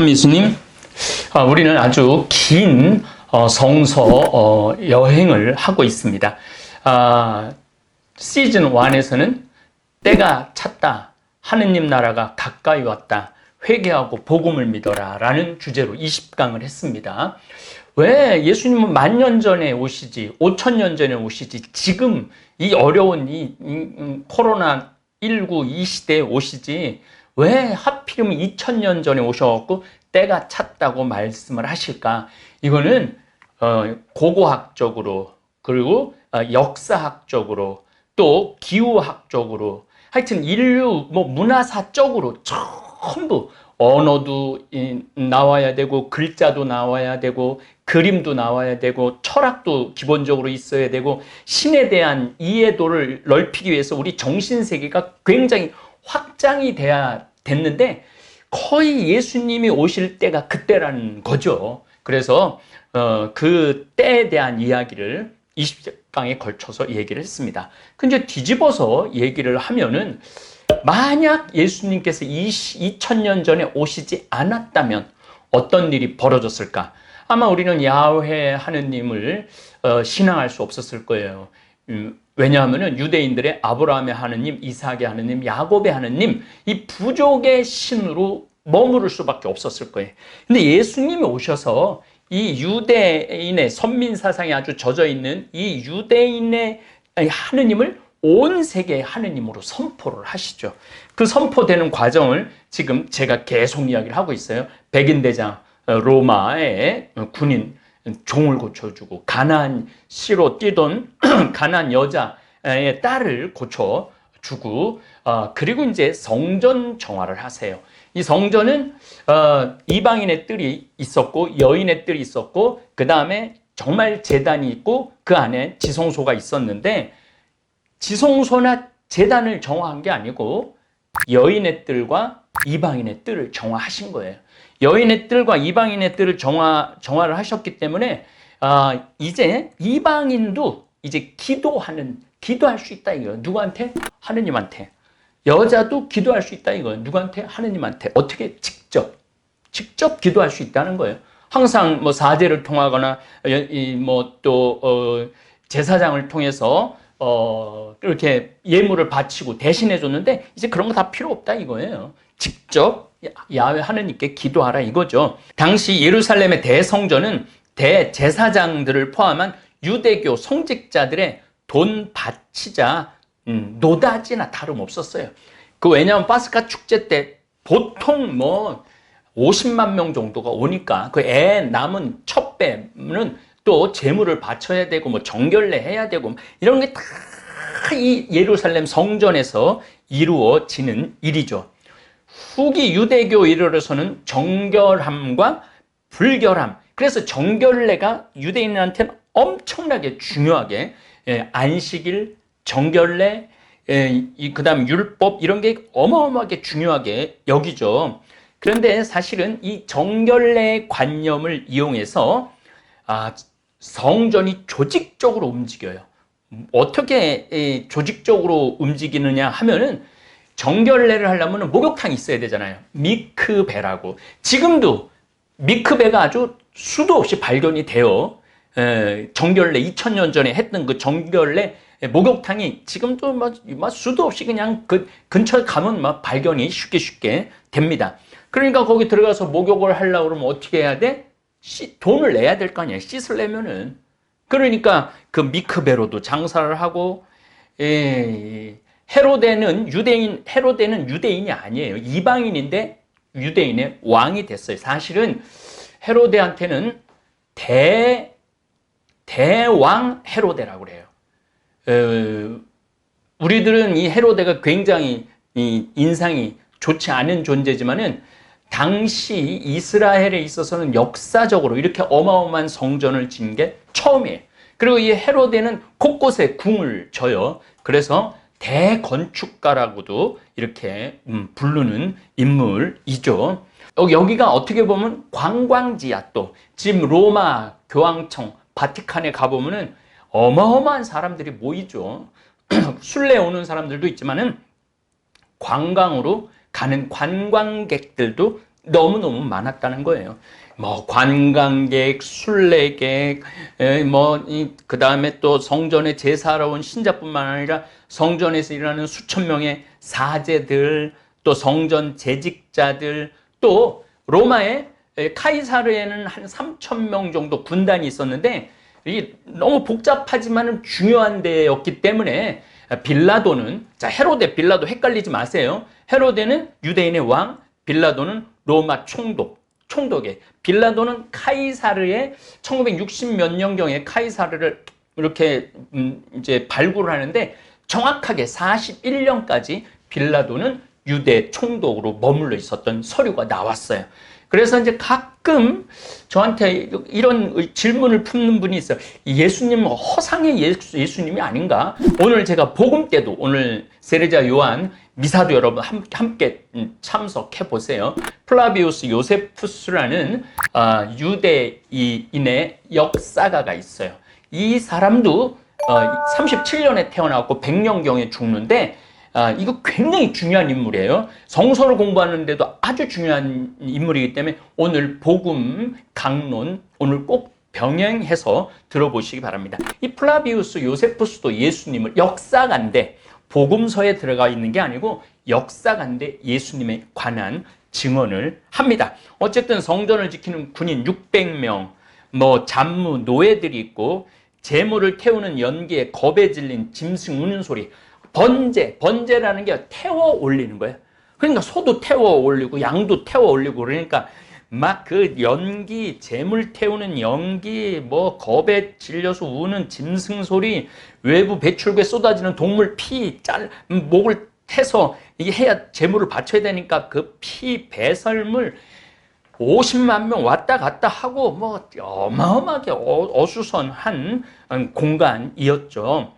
참미수님, 우리는 아주 긴 성서 여행을 하고 있습니다. 시즌 1에서는 때가 찼다, 하느님 나라가 가까이 왔다, 회개하고 복음을 믿어라 라는 주제로 20강을 했습니다. 왜 예수님은 1000년 전에 오시지, 5000년 전에 오시지, 지금 이 어려운 이 코로나19 이 시대에 오시지, 왜 하필이면 2000년 전에 오셔갖고 때가 찼다고 말씀을 하실까? 이거는 고고학적으로, 그리고 역사학적으로, 또 기후학적으로, 하여튼 인류 문화사적으로 전부 언어도 나와야 되고, 글자도 나와야 되고, 그림도 나와야 되고, 철학도 기본적으로 있어야 되고, 신에 대한 이해도를 넓히기 위해서 우리 정신세계가 굉장히 확장이 돼야 됐는데, 거의 예수님이 오실 때가 그때라는 거죠. 그래서 그 때에 대한 이야기를 20강에 걸쳐서 얘기를 했습니다. 근데 뒤집어서 얘기를 하면은, 만약 예수님께서 2000년 전에 오시지 않았다면 어떤 일이 벌어졌을까? 아마 우리는 야훼 하느님을 신앙할 수 없었을 거예요. 왜냐하면 유대인들의 아브라함의 하느님, 이삭의 하느님, 야곱의 하느님, 이 부족의 신으로 머무를 수밖에 없었을 거예요. 근데 예수님이 오셔서 이 유대인의 선민 사상에 아주 젖어 있는 이 유대인의 하느님을 온 세계의 하느님으로 선포를 하시죠. 그 선포되는 과정을 지금 제가 계속 이야기를 하고 있어요. 백인대장 로마의 군인 종을 고쳐주고, 가나안 씨로 뛰던 가나안 여자의 딸을 고쳐주고, 그리고 이제 성전 정화를 하세요. 이 성전은 이방인의 뜰이 있었고, 여인의 뜰이 있었고, 그 다음에 정말 제단이 있고, 그 안에 지성소가 있었는데, 지성소나 제단을 정화한 게 아니고 여인의 뜰과 이방인의 뜰을 정화하신 거예요. 여인의 뜰과 이방인의 뜰을 정화를 하셨기 때문에 이제 이방인도 이제 기도할 수 있다 이거예요. 누구한테? 하느님한테. 여자도 기도할 수 있다 이거예요. 누구한테? 하느님한테. 어떻게? 직접 기도할 수 있다는 거예요. 항상 뭐 사제를 통하거나 또 제사장을 통해서 이렇게 예물을 바치고 대신해 줬는데, 이제 그런 거 다 필요 없다 이거예요. 직접 야훼 하느님께 기도하라 이거죠. 당시 예루살렘의 대성전은 대제사장들을 포함한 유대교 성직자들의 돈 바치자 노다지나 다름없었어요. 왜냐하면 파스카 축제 때 보통 50만 명 정도가 오니까 그 애 남은 첫 배는 또 제물을 바쳐야 되고, 정결례 해야 되고, 이런 게 다 이 예루살렘 성전에서 이루어지는 일이죠. 후기 유대교 이르러서는 정결함과 불결함, 그래서 정결례가 유대인한테는 엄청나게 중요하게, 안식일, 정결례, 그 다음 율법, 이런 게 어마어마하게 중요하게 여기죠. 그런데 사실은 이 정결례 관념을 이용해서 성전이 조직적으로 움직여요. 어떻게 조직적으로 움직이느냐 하면은, 정결례를 하려면 목욕탕이 있어야 되잖아요. 미크베라고. 지금도 미크베가 아주 수도 없이 발견이 돼요. 정결례 2000년 전에 했던 그 정결례 목욕탕이 지금도 수도 없이 그냥 그 근처에 가면 발견이 쉽게 됩니다. 그러니까 거기 들어가서 목욕을 하려고 그러면 어떻게 해야 돼? 돈을 내야 될 거 아니에요. 씻으려면은. 그러니까 그 미크베로도 장사를 하고, 헤로데는 유대인이 아니에요. 이방인인데 유대인의 왕이 됐어요. 사실은 헤로데한테는 대왕 헤로데라고 그래요. 우리들은 이 헤로데가 굉장히 인상이 좋지 않은 존재지만은, 당시 이스라엘에 있어서는 역사적으로 이렇게 어마어마한 성전을 지은 게 처음이에요. 그리고 이 헤로데는 곳곳에 궁을 져요. 그래서 대건축가라고도 이렇게 부르는 인물이죠. 여기가 어떻게 보면 관광지야. 또 지금 로마 교황청 바티칸에 가보면은 어마어마한 사람들이 모이죠. 순례 오는 사람들도 있지만은 관광으로 가는 관광객들도 너무너무 많았다는 거예요. 뭐 관광객, 순례객, 그 다음에 또 성전에 제사하러 온 신자뿐만 아니라 성전에서 일하는 수천 명의 사제들, 또 성전 재직자들, 또 로마의 카이사르에는 한 3천 명 정도 군단이 있었는데, 이 너무 복잡하지만 중요한 데였기 때문에 빌라도는, 자, 헤로데, 빌라도 헷갈리지 마세요. 헤로데는 유대인의 왕, 빌라도는 로마 총독에, 빌라도는 카이사르의 1960 몇 년경에 카이사르를 이렇게 이제 발굴을 하는데, 정확하게 41년까지 빌라도는 유대 총독으로 머물러 있었던 서류가 나왔어요. 그래서 이제 가끔 저한테 이런 질문을 품는 분이 있어요. 예수님은 허상의 예수님이 아닌가? 오늘 제가 복음 때도, 오늘 세례자 요한 미사도 여러분 함께 참석해 보세요. 플라비우스 요세푸스라는 유대인의 역사가가 있어요. 이 사람도 37년에 태어나고 100년경에 죽는데, 이거 굉장히 중요한 인물이에요. 성서를 공부하는데도 아주 중요한 인물이기 때문에 오늘 복음 강론, 오늘 꼭 병행해서 들어보시기 바랍니다. 이 플라비우스 요세푸스도 예수님을, 역사가인데 복음서에 들어가 있는 게 아니고 역사가인데 예수님에 관한 증언을 합니다. 어쨌든 성전을 지키는 군인 600명, 뭐 잡무, 노예들이 있고, 재물을 태우는 연기에 겁에 질린 짐승 우는 소리, 번제라는 게 태워 올리는 거예요. 그러니까 소도 태워 올리고 양도 태워 올리고, 그러니까 막 그 연기, 재물 태우는 연기, 뭐 겁에 질려서 우는 짐승 소리, 외부 배출구에 쏟아지는 동물 피, 목을 태서 이게 해야 재물을 바쳐야 되니까 그 피 배설물 50만 명 왔다 갔다 하고 뭐 어마어마하게 어수선한 공간이었죠.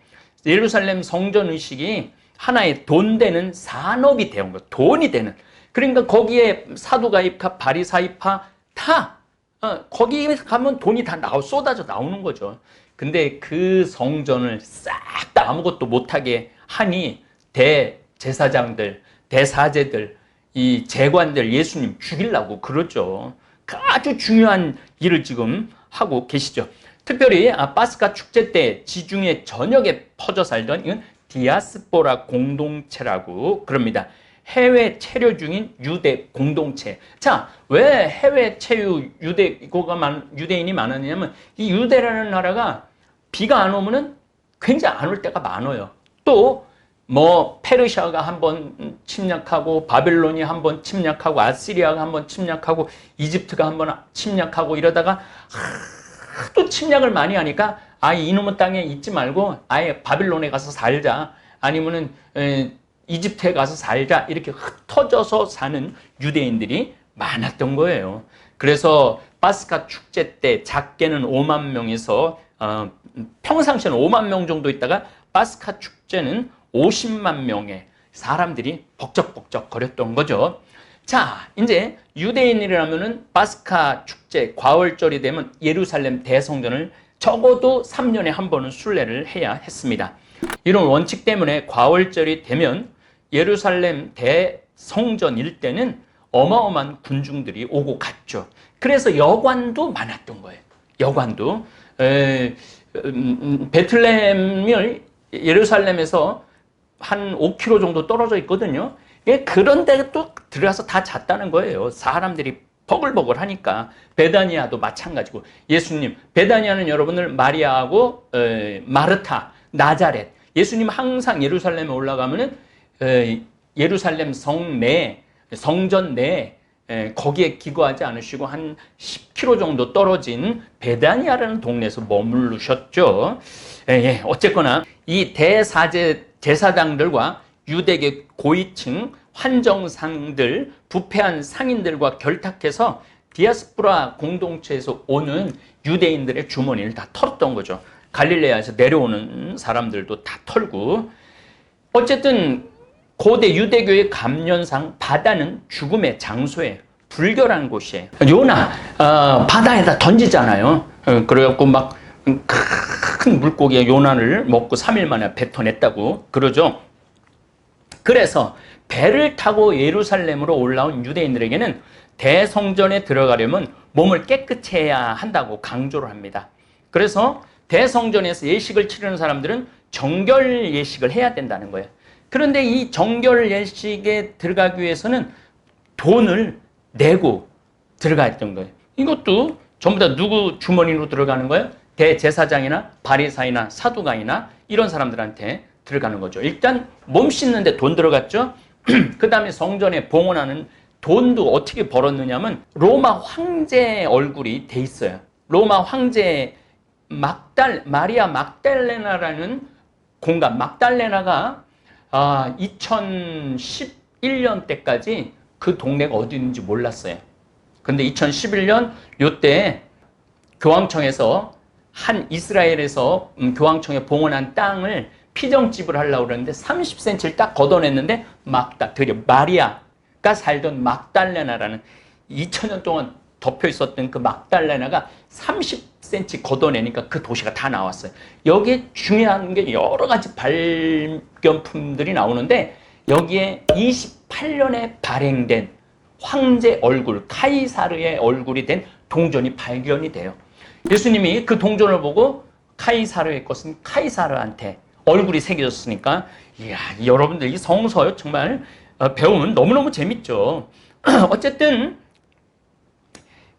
예루살렘 성전 의식이 하나의 돈 되는 산업이 되는 거예요. 돈이 되는. 그러니까 거기에 사두가입파, 바리사이파 다 거기에 가면 돈이 다 쏟아져 나오는 거죠. 근데 그 성전을 싹 다 아무것도 못하게 하니 대제사장들, 대사제들, 이 재관들 예수님 죽이려고 그러죠. 아주 중요한 일을 지금 하고 계시죠. 특별히 파스카 축제 때 지중해 전역에 퍼져 살던, 이건 디아스포라 공동체라고 그럽니다. 해외 체류 중인 유대 공동체. 자, 왜 해외 체류 유대인이 많았냐면, 이 유대라는 나라가 비가 안 오면은 굉장히 안 올 때가 많아요. 또 뭐 페르시아가 한번 침략하고, 바벨론이 한번 침략하고, 아시리아가 한번 침략하고, 이집트가 한번 침략하고, 이러다가 또 침략을 많이 하니까 아예 이놈의 땅에 있지 말고 아예 바빌론에 가서 살자, 아니면은 이집트에 가서 살자, 이렇게 흩어져서 사는 유대인들이 많았던 거예요. 그래서 파스카 축제 때 작게는 5만 명에서 평상시에는 5만 명 정도 있다가 파스카 축제는 50만 명의 사람들이 벅적벅적 거렸던 거죠. 자, 이제 유대인이라면은 파스카 축제 과월절이 되면 예루살렘 대성전을 적어도 3년에 한 번은 순례를 해야 했습니다. 이런 원칙 때문에 과월절이 되면 예루살렘 대성전 일대는 어마어마한 군중들이 오고 갔죠. 그래서 여관도 많았던 거예요. 여관도. 베틀레헴을 예루살렘에서 한 5km 정도 떨어져 있거든요. 그런 데 또 들어가서 다 잤다는 거예요. 사람들이 버글버글 하니까. 베다니아도 마찬가지고. 예수님, 베다니아는 여러분들 마리아하고 마르타, 나자렛. 예수님 항상 예루살렘에 올라가면은 예루살렘 성전 내 거기에 기거하지 않으시고 한 10km 정도 떨어진 베다니아라는 동네에서 머무르셨죠. 어쨌거나 이 제사장들과 유대계 고위층, 환정상들, 부패한 상인들과 결탁해서 디아스포라 공동체에서 오는 유대인들의 주머니를 다 털었던 거죠. 갈릴레아에서 내려오는 사람들도 다 털고. 어쨌든 고대 유대교의 감련상 바다는 죽음의 장소예요. 불결한 곳이에요. 요나 바다에다 던지잖아요. 그래갖고 막 큰 물고기에 요나를 먹고 3일 만에 뱉어냈다고 그러죠. 그래서 배를 타고 예루살렘으로 올라온 유대인들에게는 대성전에 들어가려면 몸을 깨끗이 해야 한다고 강조를 합니다. 그래서 대성전에서 예식을 치르는 사람들은 정결 예식을 해야 된다는 거예요. 그런데 이 정결 예식에 들어가기 위해서는 돈을 내고 들어가야 했던 거예요. 이것도 전부 다 누구 주머니로 들어가는 거예요? 대제사장이나 바리사이나 사두가이나 이런 사람들한테 들어가는 거죠. 일단 몸 씻는데 돈 들어갔죠. 그 다음에 성전에 봉헌하는 돈도 어떻게 벌었느냐면 로마 황제 얼굴이 돼 있어요. 로마 황제 마리아 막달레나라는 공간, 막달레나가 2011년 때까지 그 동네가 어디 있는지 몰랐어요. 근데 2011년 요때 교황청에서 한 이스라엘에서 교황청에 봉헌한 땅을 피정집을 하려고 그러는데 30cm를 딱 걷어냈는데 마리아가 살던 막달레나라는 2000년 동안 덮여 있었던 그 막달레나가 30cm 걷어내니까 그 도시가 다 나왔어요. 여기에 중요한 게 여러 가지 발견품들이 나오는데 여기에 28년에 발행된 황제 얼굴, 카이사르의 얼굴이 된 동전이 발견이 돼요. 예수님이 그 동전을 보고 카이사르의 것은 카이사르한테 얼굴이 새겨졌으니까, 이야, 여러분들 이 성서 정말 배우면 너무너무 재밌죠. 어쨌든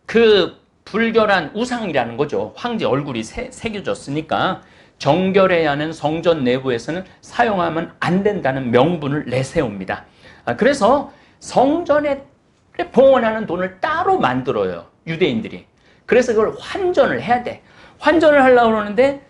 그 불결한 우상이라는 거죠. 황제 얼굴이 새겨졌으니까 정결해야 하는 성전 내부에서는 사용하면 안 된다는 명분을 내세웁니다. 그래서 성전에 봉헌하는 돈을 따로 만들어요, 유대인들이. 그래서 그걸 환전을 해야 돼. 환전을 하려고 그러는데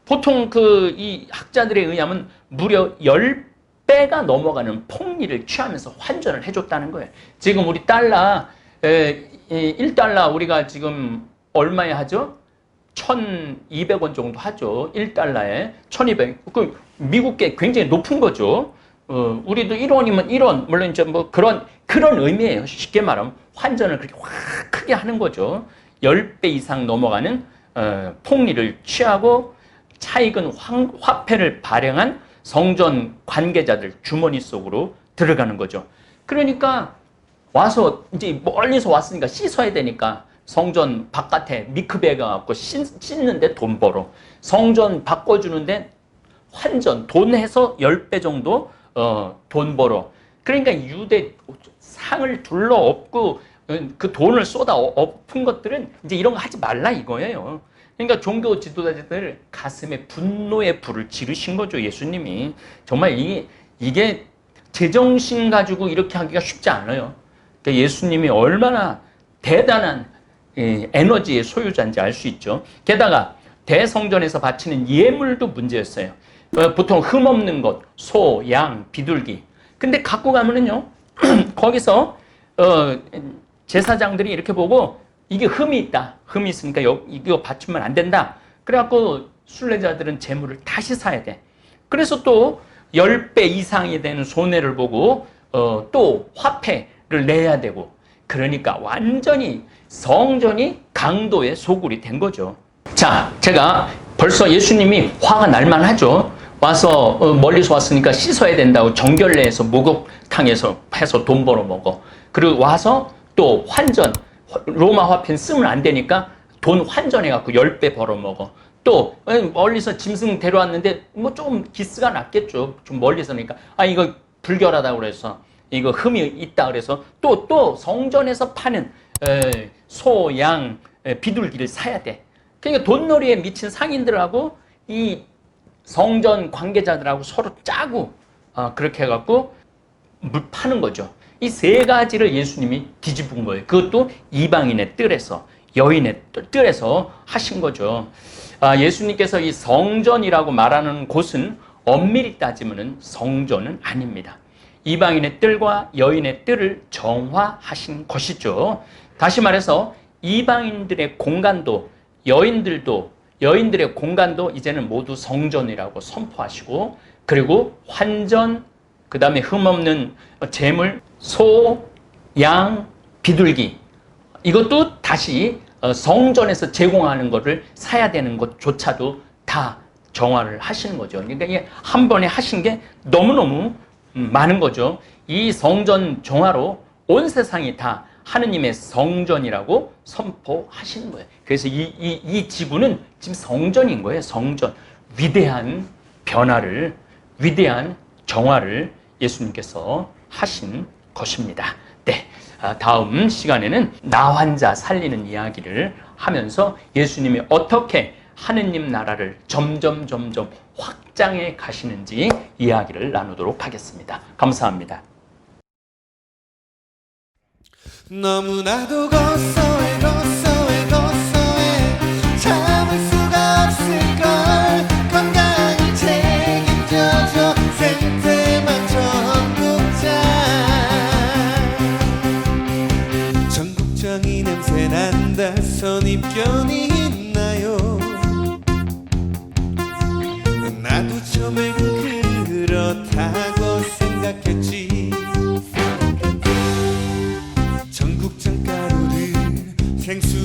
보통 이 학자들에 의하면 무려 10배가 넘어가는 폭리를 취하면서 환전을 해줬다는 거예요. 지금 우리 달러, 1달러 우리가 지금 얼마에 하죠? 1,200원 정도 하죠. 1달러에 1,200. 그 미국계 굉장히 높은 거죠. 우리도 1원이면 1원. 물론 이제 뭐 그런 의미예요. 쉽게 말하면 환전을 그렇게 확 크게 하는 거죠. 10배 이상 넘어가는 폭리를 취하고 차익은 화폐를 발행한 성전 관계자들 주머니 속으로 들어가는 거죠. 그러니까 와서 이제 멀리서 왔으니까 씻어야 되니까 성전 바깥에 미크베 가갖고 씻는데 돈 벌어. 성전 바꿔주는데 환전, 돈 해서 10배 정도 돈 벌어. 그러니까 유대 상을 둘러 엎고 그 돈을 쏟아 엎은 것들은 이제 이런 거 하지 말라 이거예요. 그러니까 종교 지도자들 가슴에 분노의 불을 지르신 거죠, 예수님이. 정말 이게 제정신 가지고 이렇게 하기가 쉽지 않아요. 그러니까 예수님이 얼마나 대단한 에너지의 소유자인지 알 수 있죠. 게다가 대성전에서 바치는 예물도 문제였어요. 보통 흠없는 것, 소, 양, 비둘기. 근데 갖고 가면은요, 거기서 제사장들이 이렇게 보고 이게 흠이 있다. 흠이 있으니까 이거 바치면 안 된다. 그래갖고 순례자들은 재물을 다시 사야 돼. 그래서 또 10배 이상이 되는 손해를 보고 또 화폐를 내야 되고. 그러니까 완전히 성전이 강도의 소굴이 된 거죠. 자, 제가 벌써 예수님이 화가 날만 하죠. 와서 멀리서 왔으니까 씻어야 된다고 정결례에서 목욕탕에서 해서 돈 벌어 먹어. 그리고 와서 또 환전, 로마 화폐는 쓰면 안 되니까 돈 환전해갖고 10배 벌어 먹어. 또 멀리서 짐승 데려왔는데 뭐 조금 기스가 났겠죠. 좀 멀리서니까 이거 불결하다고 그래서 이거 흠이 있다 그래서 또 성전에서 파는 소, 양, 비둘기를 사야 돼. 그러니까 돈놀이에 미친 상인들하고 이 성전 관계자들하고 서로 짜고 그렇게 해갖고 물 파는 거죠. 이 세 가지를 예수님이 뒤집은 거예요. 그것도 이방인의 뜰에서, 여인의 뜰에서 하신 거죠. 예수님께서 이 성전이라고 말하는 곳은 엄밀히 따지면 성전은 아닙니다. 이방인의 뜰과 여인의 뜰을 정화하신 것이죠. 다시 말해서 이방인들의 공간도 여인들의 공간도 이제는 모두 성전이라고 선포하시고, 그리고 환전, 그 다음에 흠없는 재물, 소, 양, 비둘기, 이것도 다시 성전에서 제공하는 것을 사야 되는 것조차도 다 정화를 하시는 거죠. 그러니까 이게 한 번에 하신 게 너무너무 많은 거죠. 이 성전 정화로 온 세상이 다 하느님의 성전이라고 선포하시는 거예요. 그래서 이 지구는 지금 성전인 거예요. 성전. 위대한 변화를, 위대한 정화를 예수님께서 하신 것입니다. 네. 다음 시간에는 나 환자 살리는 이야기를 하면서 예수님이 어떻게 하느님 나라를 점점 확장해 가시는지 이야기를 나누도록 하겠습니다. 감사합니다. 너무나도 고소해 참을 수가 없을걸. 건강을 책임져줘 생태만 전국장. 전국장이 냄새난다. 선입견이 있나요? 나도 처음엔 그렇다고 생각했지. 전국장 가루를 생수